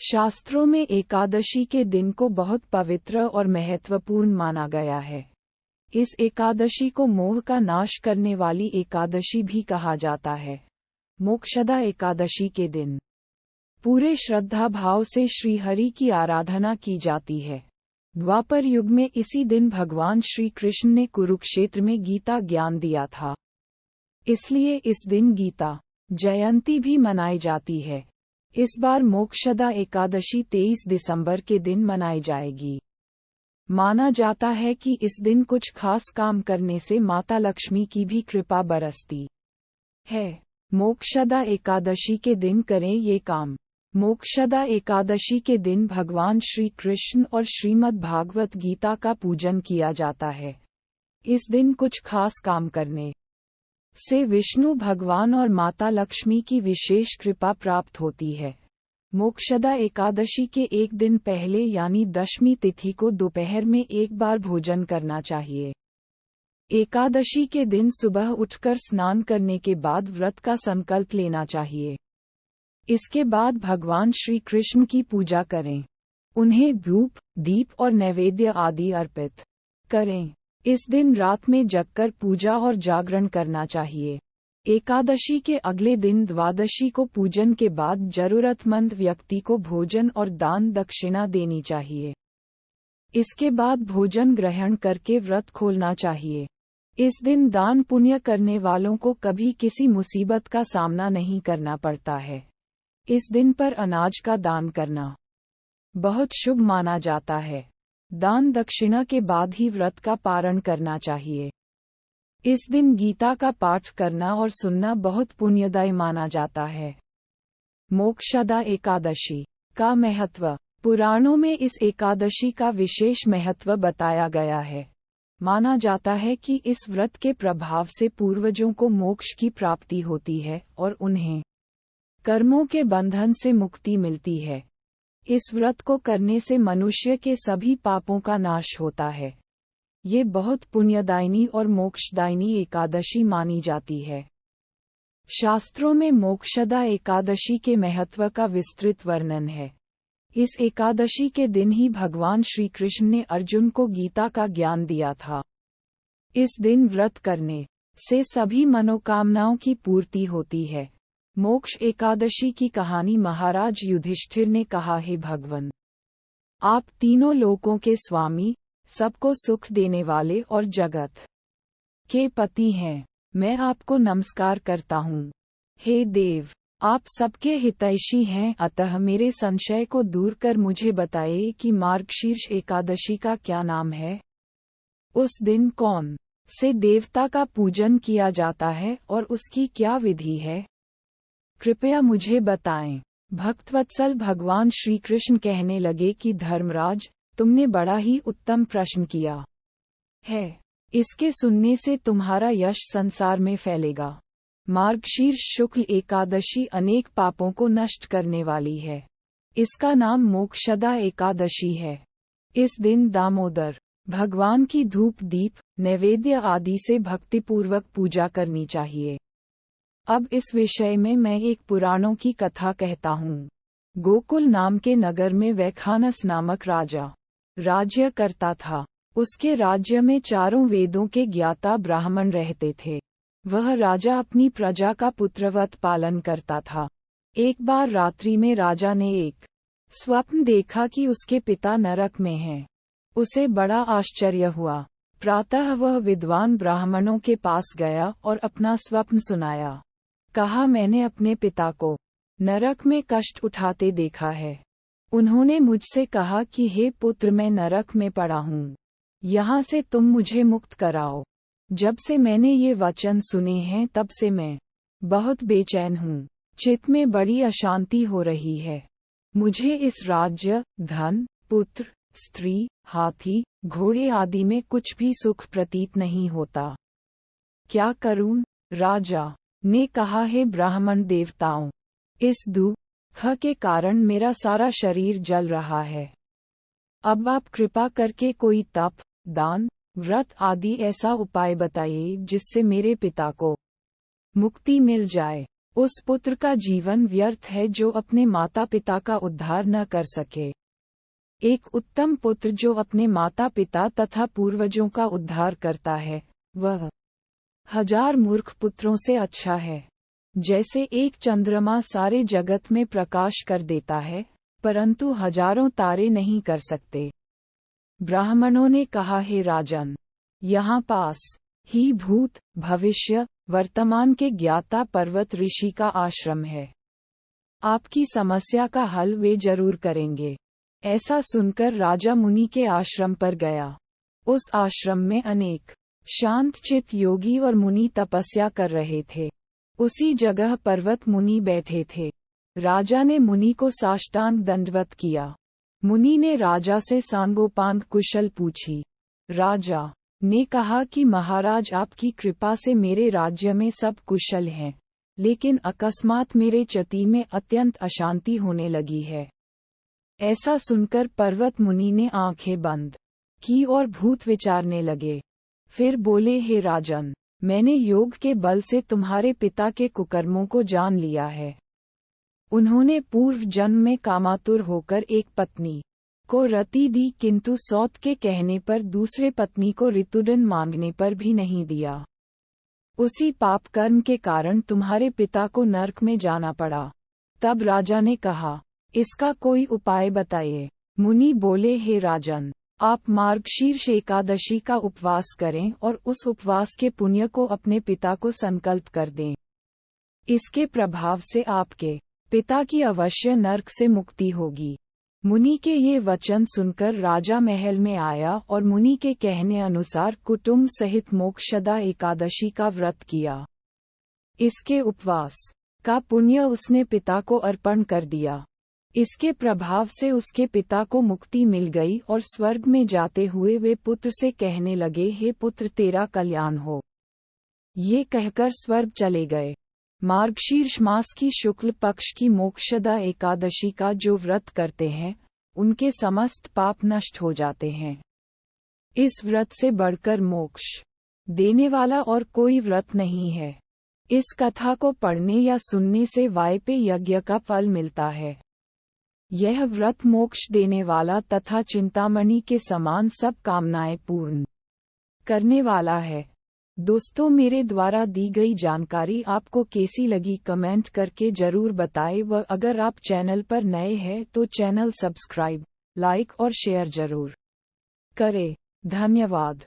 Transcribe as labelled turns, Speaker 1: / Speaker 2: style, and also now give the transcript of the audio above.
Speaker 1: शास्त्रों में एकादशी के दिन को बहुत पवित्र और महत्वपूर्ण माना गया है। इस एकादशी को मोह का नाश करने वाली एकादशी भी कहा जाता है। मोक्षदा एकादशी के दिन पूरे श्रद्धा भाव से श्री हरि की आराधना की जाती है। द्वापर युग में इसी दिन भगवान श्री कृष्ण ने कुरुक्षेत्र में गीता ज्ञान दिया था। इसलिए इस दिन गीता जयंती भी मनाई जाती है। इस बार मोक्षदा एकादशी 23 दिसंबर के दिन मनाई जाएगी। माना जाता है कि इस दिन कुछ खास काम करने से माता लक्ष्मी की भी कृपा बरसती है। मोक्षदा एकादशी के दिन करें ये काम। मोक्षदा एकादशी के दिन भगवान श्री कृष्ण और श्रीमद् भागवत गीता का पूजन किया जाता है। इस दिन कुछ खास काम करने से विष्णु भगवान और माता लक्ष्मी की विशेष कृपा प्राप्त होती है। मोक्षदा एकादशी के एक दिन पहले यानी दशमी तिथि को दोपहर में एक बार भोजन करना चाहिए। एकादशी के दिन सुबह उठकर स्नान करने के बाद व्रत का संकल्प लेना चाहिए। इसके बाद भगवान श्री कृष्ण की पूजा करें। उन्हें धूप, दीप और नैवेद्य आदि अर्पित करें। इस दिन रात में जगकर पूजा और जागरण करना चाहिए। एकादशी के अगले दिन द्वादशी को पूजन के बाद जरूरतमंद व्यक्ति को भोजन और दान दक्षिणा देनी चाहिए। इसके बाद भोजन ग्रहण करके व्रत खोलना चाहिए। इस दिन दान पुण्य करने वालों को कभी किसी मुसीबत का सामना नहीं करना पड़ता है। इस दिन पर अनाज का दान करना बहुत शुभ माना जाता है। दान दक्षिणा के बाद ही व्रत का पारण करना चाहिए। इस दिन गीता का पाठ करना और सुनना बहुत पुण्यदायी माना जाता है। मोक्षदा एकादशी का महत्व। पुराणों में इस एकादशी का विशेष महत्व बताया गया है। माना जाता है कि इस व्रत के प्रभाव से पूर्वजों को मोक्ष की प्राप्ति होती है और उन्हें कर्मों के बंधन से मुक्ति मिलती है। इस व्रत को करने से मनुष्य के सभी पापों का नाश होता है। ये बहुत पुण्यदायिनी और मोक्षदायिनी एकादशी मानी जाती है। शास्त्रों में मोक्षदा एकादशी के महत्व का विस्तृत वर्णन है। इस एकादशी के दिन ही भगवान श्री कृष्ण ने अर्जुन को गीता का ज्ञान दिया था। इस दिन व्रत करने से सभी मनोकामनाओं की पूर्ति होती है। मोक्ष एकादशी की कहानी। महाराज युधिष्ठिर ने कहा, हे भगवान, आप तीनों लोकों के स्वामी, सबको सुख देने वाले और जगत के पति हैं। मैं आपको नमस्कार करता हूँ। हे देव, आप सबके हितैषी हैं, अतः मेरे संशय को दूर कर मुझे बताइए कि मार्गशीर्ष एकादशी का क्या नाम है। उस दिन कौन से देवता का पूजन किया जाता है और उसकी क्या विधि है? कृपया मुझे बताएं। भक्तवत्सल भगवान श्री कृष्ण कहने लगे कि धर्मराज, तुमने बड़ा ही उत्तम प्रश्न किया है। इसके सुनने से तुम्हारा यश संसार में फैलेगा। मार्गशीर्ष शुक्ल एकादशी अनेक पापों को नष्ट करने वाली है। इसका नाम मोक्षदा एकादशी है। इस दिन दामोदर भगवान की धूप, दीप, नैवेद्य आदि से भक्तिपूर्वक पूजा करनी चाहिए। अब इस विषय में मैं एक पुराणों की कथा कहता हूँ। गोकुल नाम के नगर में वैखानस नामक राजा राज्य करता था। उसके राज्य में चारों वेदों के ज्ञाता ब्राह्मण रहते थे। वह राजा अपनी प्रजा का पुत्रवत पालन करता था। एक बार रात्रि में राजा ने एक स्वप्न देखा कि उसके पिता नरक में हैं। उसे बड़ा आश्चर्य हुआ। प्रातः वह विद्वान ब्राह्मणों के पास गया और अपना स्वप्न सुनाया। कहा, मैंने अपने पिता को नरक में कष्ट उठाते देखा है। उन्होंने मुझसे कहा कि हे पुत्र, मैं नरक में पड़ा हूँ, यहाँ से तुम मुझे मुक्त कराओ। जब से मैंने ये वचन सुने हैं तब से मैं बहुत बेचैन हूँ। चित्त में बड़ी अशांति हो रही है। मुझे इस राज्य, धन, पुत्र, स्त्री, हाथी, घोड़े आदि में कुछ भी सुख प्रतीत नहीं होता। क्या करूं? राजा ने कहा, हे ब्राह्मण देवताओं, इस दुख के कारण मेरा सारा शरीर जल रहा है। अब आप कृपा करके कोई तप, दान, व्रत आदि ऐसा उपाय बताइए जिससे मेरे पिता को मुक्ति मिल जाए। उस पुत्र का जीवन व्यर्थ है जो अपने माता पिता का उद्धार न कर सके। एक उत्तम पुत्र जो अपने माता पिता तथा पूर्वजों का उद्धार करता है, वह 1000 मूर्ख पुत्रों से अच्छा है। जैसे एक चंद्रमा सारे जगत में प्रकाश कर देता है, परंतु हजारों तारे नहीं कर सकते। ब्राह्मणों ने कहा, हे राजन, यहाँ पास ही भूत, भविष्य, वर्तमान के ज्ञाता पर्वत ऋषि का आश्रम है। आपकी समस्या का हल वे जरूर करेंगे। ऐसा सुनकर राजा मुनि के आश्रम पर गया। उस आश्रम में अनेक शांतचित्त योगी और मुनि तपस्या कर रहे थे। उसी जगह पर्वत मुनि बैठे थे। राजा ने मुनि को साष्टांग दंडवत किया। मुनि ने राजा से सांगोपांग कुशल पूछी। राजा ने कहा कि महाराज, आपकी कृपा से मेरे राज्य में सब कुशल हैं, लेकिन अकस्मात मेरे चति में अत्यंत अशांति होने लगी है। ऐसा सुनकर पर्वत मुनि ने आंखें बंद की और भूत विचारने लगे। फिर बोले, हे राजन, मैंने योग के बल से तुम्हारे पिता के कुकर्मों को जान लिया है। उन्होंने पूर्व जन्म में कामातुर होकर एक पत्नी को रति दी, किंतु सौत के कहने पर दूसरे पत्नी को ऋतुदंड मांगने पर भी नहीं दिया। उसी पाप कर्म के कारण तुम्हारे पिता को नरक में जाना पड़ा। तब राजा ने कहा, इसका कोई उपाय बताइए। मुनि बोले, हे राजन, आप मार्गशीर्ष एकादशी का उपवास करें और उस उपवास के पुण्य को अपने पिता को संकल्प कर दें। इसके प्रभाव से आपके पिता की अवश्य नरक से मुक्ति होगी। मुनि के ये वचन सुनकर राजा महल में आया और मुनि के कहने अनुसार कुटुंब सहित मोक्षदा एकादशी का व्रत किया। इसके उपवास का पुण्य उसने पिता को अर्पण कर दिया। इसके प्रभाव से उसके पिता को मुक्ति मिल गई और स्वर्ग में जाते हुए वे पुत्र से कहने लगे, हे पुत्र, तेरा कल्याण हो। ये कहकर स्वर्ग चले गए। मार्गशीर्ष मास की शुक्ल पक्ष की मोक्षदा एकादशी का जो व्रत करते हैं, उनके समस्त पाप नष्ट हो जाते हैं। इस व्रत से बढ़कर मोक्ष देने वाला और कोई व्रत नहीं है। इस कथा को पढ़ने या सुनने से वायपे यज्ञ का फल मिलता है। यह व्रत मोक्ष देने वाला तथा चिंतामणि के समान सब कामनाएं पूर्ण करने वाला है। दोस्तों, मेरे द्वारा दी गई जानकारी आपको कैसी लगी कमेंट करके जरूर बताएं व अगर आप चैनल पर नए हैं तो चैनल सब्सक्राइब, लाइक और शेयर जरूर करें। धन्यवाद।